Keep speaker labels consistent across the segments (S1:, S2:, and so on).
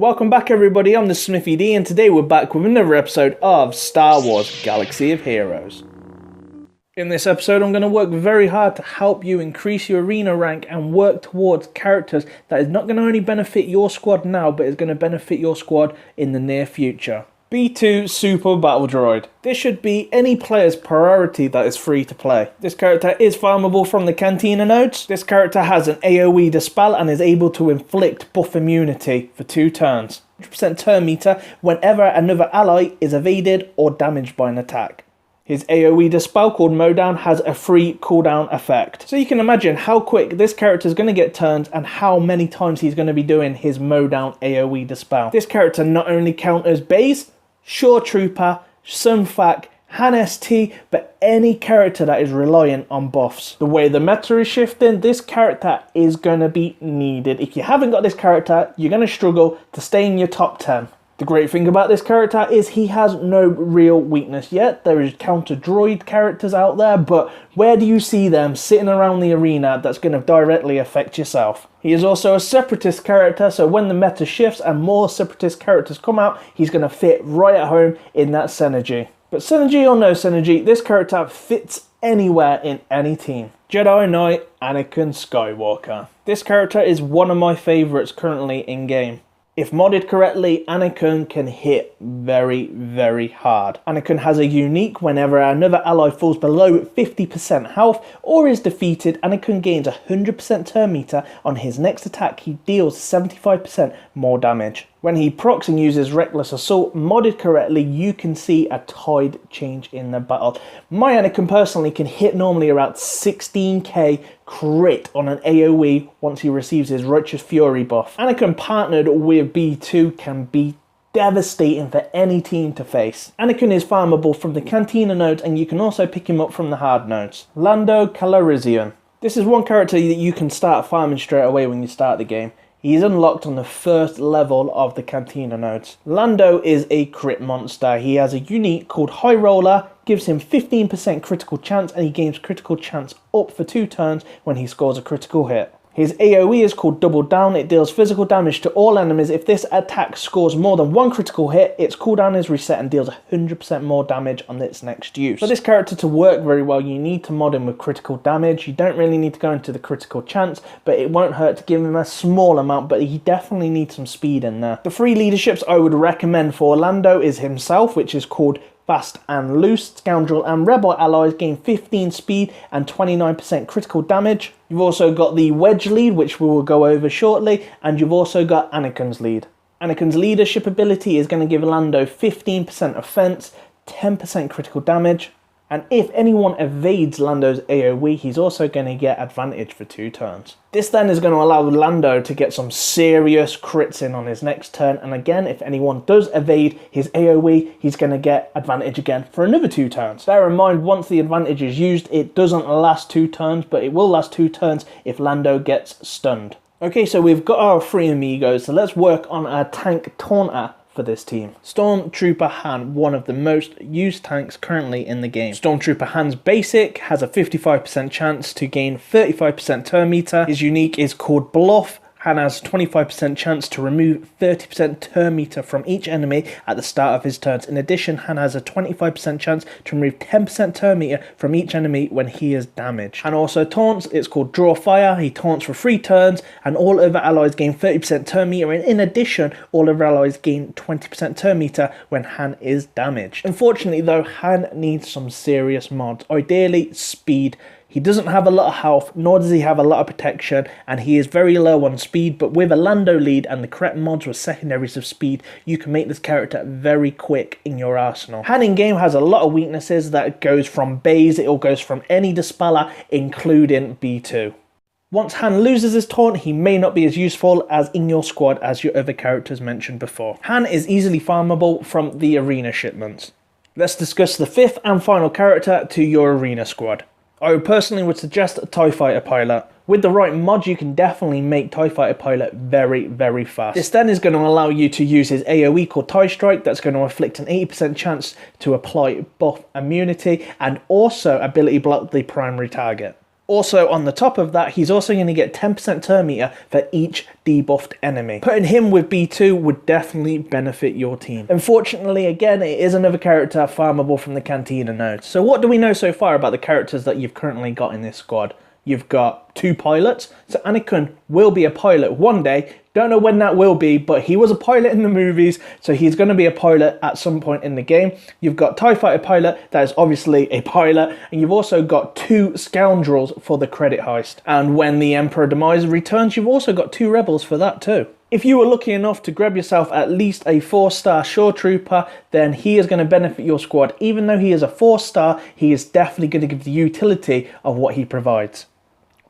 S1: Welcome back everybody, I'm the Smithy D and today we're back with another episode of Star Wars Galaxy of Heroes. In this episode I'm going to work very hard to help you increase your arena rank and work towards characters that is not going to only benefit your squad now but is going to benefit your squad in the near future. B2 Super Battle Droid. This should be any player's priority that is free to play. This character is farmable from the Cantina nodes. This character has an AoE dispel and is able to inflict buff immunity for 2 turns. 100% turn meter whenever another ally is evaded or damaged by an attack. His AoE dispel called Mowdown has a free cooldown effect. So you can imagine how quick this character is going to get turned and how many times he's going to be doing his Mowdown AoE dispel. This character not only counters Baze, Stormtrooper, Sunfac, Han ST, but any character that is reliant on buffs. The way the meta is shifting, this character is going to be needed. If you haven't got this character, you're going to struggle to stay in your top 10. The great thing about this character is he has no real weakness yet. There is counter droid characters out there, but where do you see them sitting around the arena that's going to directly affect yourself? He is also a separatist character, so when the meta shifts and more separatist characters come out, he's going to fit right at home in that synergy. But synergy or no synergy, this character fits anywhere in any team. Jedi Knight Anakin Skywalker. This character is one of my favourites currently in game. If modded correctly, Anakin can hit very, very hard. Anakin has a unique whenever another ally falls below 50% health or is defeated, Anakin gains 100% turn meter. On his next attack, he deals 75% more damage. When he procs and uses Reckless Assault, modded correctly, you can see a tide change in the battle. My Anakin personally can hit normally around 16k crit on an AoE once he receives his Righteous Fury buff. Anakin partnered with B2 can be devastating for any team to face. Anakin is farmable from the Cantina nodes and you can also pick him up from the hard nodes. Lando Calrissian. This is one character that you can start farming straight away when you start the game. He is unlocked on the first level of the Cantina nodes. Lando is a crit monster. He has a unique called High Roller, gives him 15% critical chance and he gains critical chance up for 2 turns when he scores a critical hit. His AoE is called Double Down. It deals physical damage to all enemies. If this attack scores more than 1 critical hit, its cooldown is reset and deals 100% more damage on its next use. For this character to work very well, you need to mod him with critical damage. You don't really need to go into the critical chance, but it won't hurt to give him a small amount, but he definitely needs some speed in there. The 3 leaderships I would recommend for Lando is himself, which is called Fast and Loose. Scoundrel and Rebel allies gain 15 speed and 29% critical damage. You've also got the Wedge lead, which we will go over shortly, and you've also got Anakin's lead. Anakin's leadership ability is going to give Lando 15% offense, 10% critical damage, and if anyone evades Lando's AoE, he's also going to get advantage for 2 turns. This then is going to allow Lando to get some serious crits in on his next turn, and again, if anyone does evade his AoE, he's going to get advantage again for another 2 turns. Bear in mind, once the advantage is used, it doesn't last 2 turns, but it will last 2 turns if Lando gets stunned. Okay, so we've got our 3 amigos, so let's work on our tank taunter for this team. Stormtrooper Han, one of the most used tanks currently in the game. Stormtrooper Han's basic has a 55% chance to gain 35% turn meter. His unique is called Bluff. Han has 25% chance to remove 30% turn meter from each enemy at the start of his turns. In addition, Han has a 25% chance to remove 10% turn meter from each enemy when he is damaged. Han also taunts, it's called Draw Fire. He taunts for 3 turns and all other allies gain 30% turn meter, and in addition, all other allies gain 20% turn meter when Han is damaged. Unfortunately though, Han needs some serious mods, ideally speed. He doesn't have a lot of health, nor does he have a lot of protection, and he is very low on speed, but with a Lando lead and the correct mods with secondaries of speed, you can make this character very quick in your arsenal. Han in game has a lot of weaknesses that goes from Baze, it all goes from any dispeller, including B2. Once Han loses his taunt, he may not be as useful as in your squad as your other characters mentioned before. Han is easily farmable from the arena shipments. Let's discuss the 5th and final character to your arena squad. I personally would suggest a TIE Fighter Pilot. With the right mod, you can definitely make TIE Fighter Pilot very, very fast. This then is going to allow you to use his AoE called TIE Strike. That's going to inflict an 80% chance to apply buff immunity and also ability block the primary target. Also, on the top of that, he's also going to get 10% turn meter for each debuffed enemy. Putting him with B2 would definitely benefit your team. Unfortunately, again, it is another character farmable from the Cantina nodes. So what do we know so far about the characters that you've currently got in this squad? You've got 2 pilots, so Anakin will be a pilot one day. Don't know when that will be, but he was a pilot in the movies, so he's going to be a pilot at some point in the game. You've got TIE Fighter pilot, that is obviously a pilot, and you've also got 2 scoundrels for the credit heist. And when the Emperor Demise returns, you've also got 2 rebels for that too. If you were lucky enough to grab yourself at least a 4-star Stormtrooper, then he is going to benefit your squad. Even though he is a 4-star, he is definitely going to give the utility of what he provides.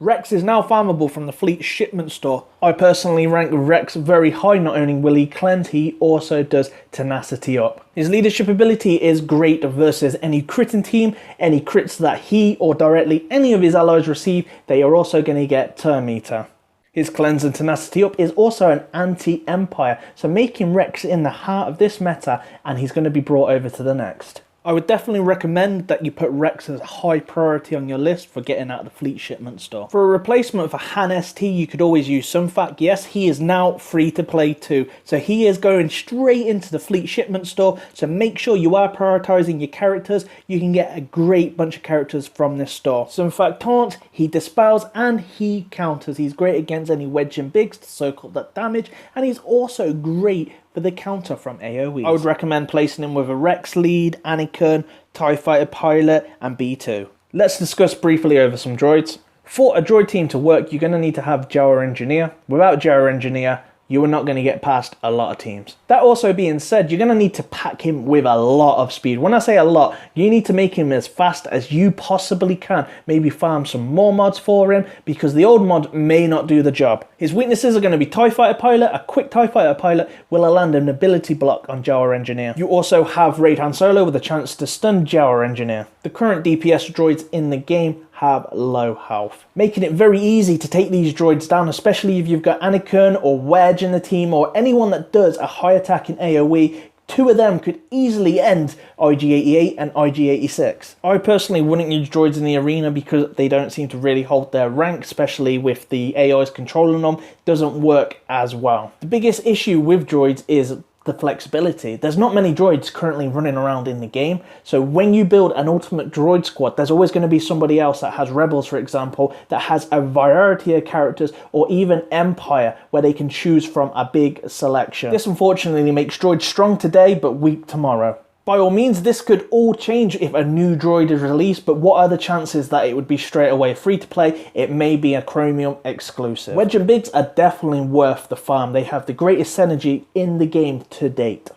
S1: Rex is now farmable from the fleet shipment store. I personally rank Rex very high. Not only will he cleanse, he also does tenacity up. His leadership ability is great versus any critting team. Any crits that he or directly any of his allies receive, they are also going to get turn meter. His cleanse and tenacity up is also an anti-empire, so making Rex in the heart of this meta, and he's going to be brought over to the next. I would definitely recommend that you put Rex as a high priority on your list for getting out of the fleet shipment store. For a replacement for Han ST, you could always use Sunfac. Yes, he is now free to play too, so he is going straight into the fleet shipment store, so make sure you are prioritizing your characters. You can get a great bunch of characters from this store. Sunfac taunts, he dispels, and he counters. He's great against any wedge and bigs to soak up that damage, and he's also great for the counter from AoE. I would recommend placing him with a Rex lead, Anakin, TIE Fighter pilot, and B2. Let's discuss briefly over some droids. For a droid team to work, you're going to need to have Jawa Engineer. Without Jawa Engineer, you are not going to get past a lot of teams. That also being said, you're going to need to pack him with a lot of speed. When I say a lot, you need to make him as fast as you possibly can. Maybe farm some more mods for him, because the old mod may not do the job. His weaknesses are going to be TIE Fighter pilot. A quick TIE Fighter pilot will land an ability block on Jawa Engineer. You also have Raid Han Solo with a chance to stun Jawa Engineer. The current DPS droids in the game have low health, making it very easy to take these droids down, especially if you've got Anakin or Wedge in the team or anyone that does a high attack in AoE. 2 of them could easily end IG-88 and IG-86. I personally wouldn't use droids in the arena because they don't seem to really hold their rank, especially with the AIs controlling them. It doesn't work as well. The biggest issue with droids is the flexibility. There's not many droids currently running around in the game, so when you build an ultimate droid squad, there's always going to be somebody else that has rebels, for example, that has a variety of characters, or even Empire, where they can choose from a big selection. This unfortunately makes droids strong today but weak tomorrow. By all means, this could all change if a new droid is released, but what are the chances that it would be straight away free to play? It may be a Chromium exclusive. Wedge and Bigs are definitely worth the farm. They have the greatest synergy in the game to date.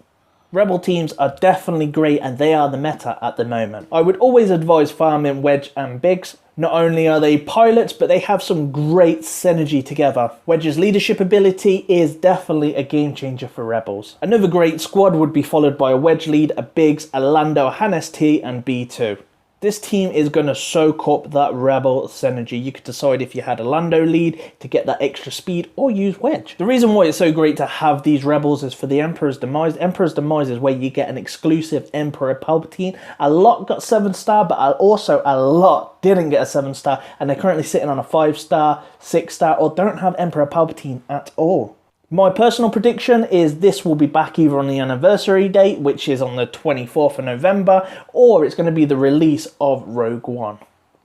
S1: Rebel teams are definitely great, and they are the meta at the moment. I would always advise farming Wedge and Biggs. Not only are they pilots, but they have some great synergy together. Wedge's leadership ability is definitely a game changer for Rebels. Another great squad would be followed by a Wedge lead, a Biggs, a Lando, Han ST, and B2. This team is going to soak up that Rebel synergy. You could decide if you had a Lando lead to get that extra speed, or use Wedge. The reason why it's so great to have these Rebels is for the Emperor's Demise. Emperor's Demise is where you get an exclusive Emperor Palpatine. A lot got 7-star, but also a lot didn't get a 7-star, and they're currently sitting on a 5-star, 6-star, or don't have Emperor Palpatine at all. My personal prediction is this will be back either on the anniversary date, which is on the 24th of November, or it's going to be the release of Rogue One.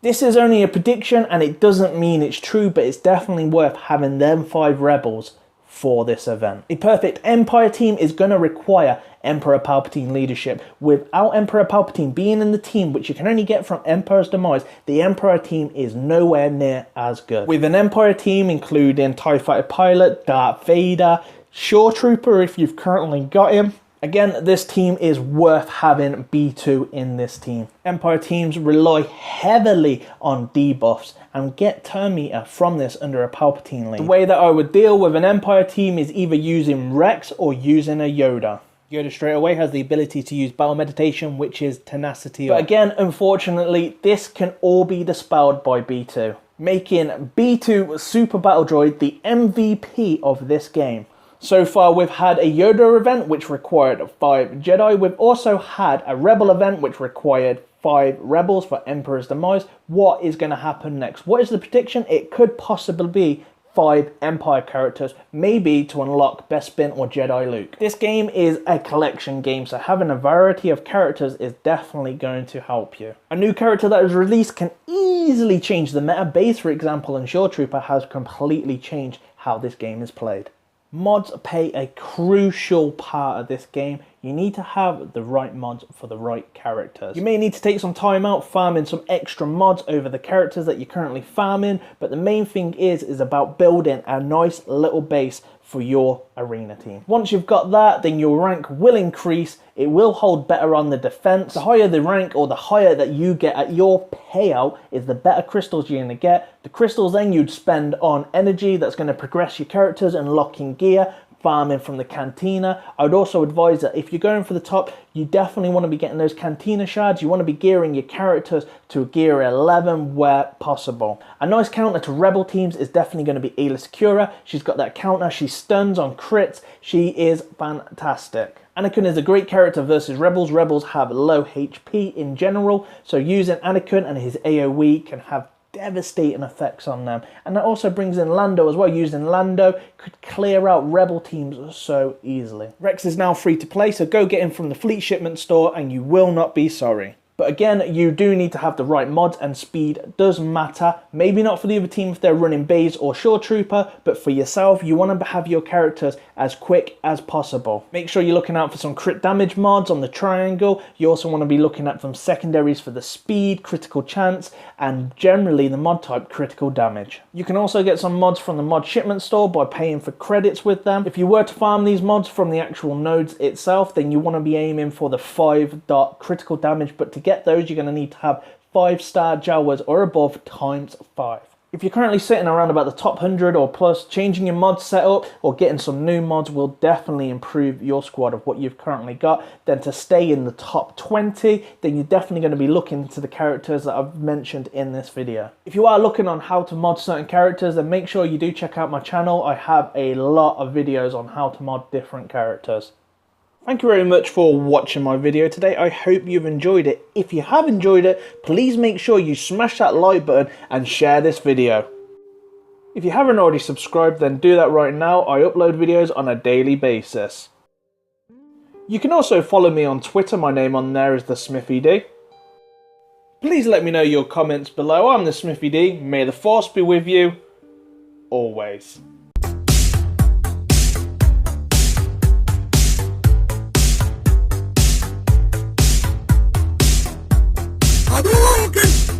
S1: This is only a prediction, and it doesn't mean it's true, but it's definitely worth having them 5 Rebels for this event. A perfect Empire team is going to require Emperor Palpatine leadership. Without Emperor Palpatine being in the team, which you can only get from Emperor's Demise, the Emperor team is nowhere near as good. With an Empire team including TIE Fighter pilot, Darth Vader, Stormtrooper if you've currently got him. Again, this team is worth having B2 in this team. Empire teams rely heavily on debuffs and get turn meter from this under a Palpatine lead. The way that I would deal with an Empire team is either using Rex or using a Yoda. Yoda straight away has the ability to use battle meditation, which is tenacity. But again, unfortunately, this can all be dispelled by B2, making B2 Super Battle Droid the MVP of this game. So far we've had a Yoda event which required 5 Jedi. We've also had a Rebel event which required 5 Rebels for Emperor's Demise. What is going to happen next? What is the prediction? It could possibly be 5 Empire characters, maybe to unlock Bespin or Jedi Luke. This game is a collection game, so having a variety of characters is definitely going to help you. A new character that is released can easily change the meta. Baze, for example, and Stormtrooper has completely changed how this game is played. Mods play a crucial part of this game. You need to have the right mods for the right characters. You may need to take some time out farming some extra mods over the characters that you're currently farming, but the main thing is about building a nice little base for your arena team. Once you've got that, then your rank will increase. It will hold better on the defense. The higher the rank or the higher that you get at your payout is the better crystals you're gonna get. The crystals then you'd spend on energy that's gonna progress your characters and locking gear, farming from the cantina. I would also advise that if you're going for the top, you definitely want to be getting those cantina shards. You want to be gearing your characters to gear 11 where possible. A nice counter to Rebel teams is definitely going to be Aayla Secura. She's got that counter. She stuns on crits. She is fantastic. Anakin is a great character versus Rebels. Rebels have low HP in general, so using Anakin and his AoE can have devastating effects on them. And that also brings in Lando as well. Using Lando could clear out Rebel teams so easily. Rex is now free to play, so go get him from the Fleet Shipment store and you will not be sorry. But again, you do need to have the right mods, and speed does matter. Maybe not for the other team if they're running Baze or Stormtrooper, but for yourself, you want to have your characters as quick as possible. Make sure you're looking out for some crit damage mods on the triangle. You also want to be looking at some secondaries for the speed, critical chance, and generally the mod type critical damage. You can also get some mods from the mod shipment store by paying for credits with them. If you were to farm these mods from the actual nodes itself, then you want to be aiming for the 5 critical damage, but to get those, you're going to need to have 5-star Jawas or above times 5. If you're currently sitting around about the top 100 or plus, changing your mod setup or getting some new mods will definitely improve your squad of what you've currently got. Then to stay in the top 20, then you're definitely going to be looking to the characters that I've mentioned in this video. If you are looking on how to mod certain characters, then make sure you do check out my channel. I have a lot of videos on how to mod different characters. Thank you very much for watching my video today. I hope you've enjoyed it. If you have enjoyed it, please make sure you smash that like button and share this video. If you haven't already subscribed, then do that right now. I upload videos on a daily basis. You can also follow me on Twitter. My name on there is the Smithy D. Please let me know your comments below. I'm the Smithy D. May the Force be with you always.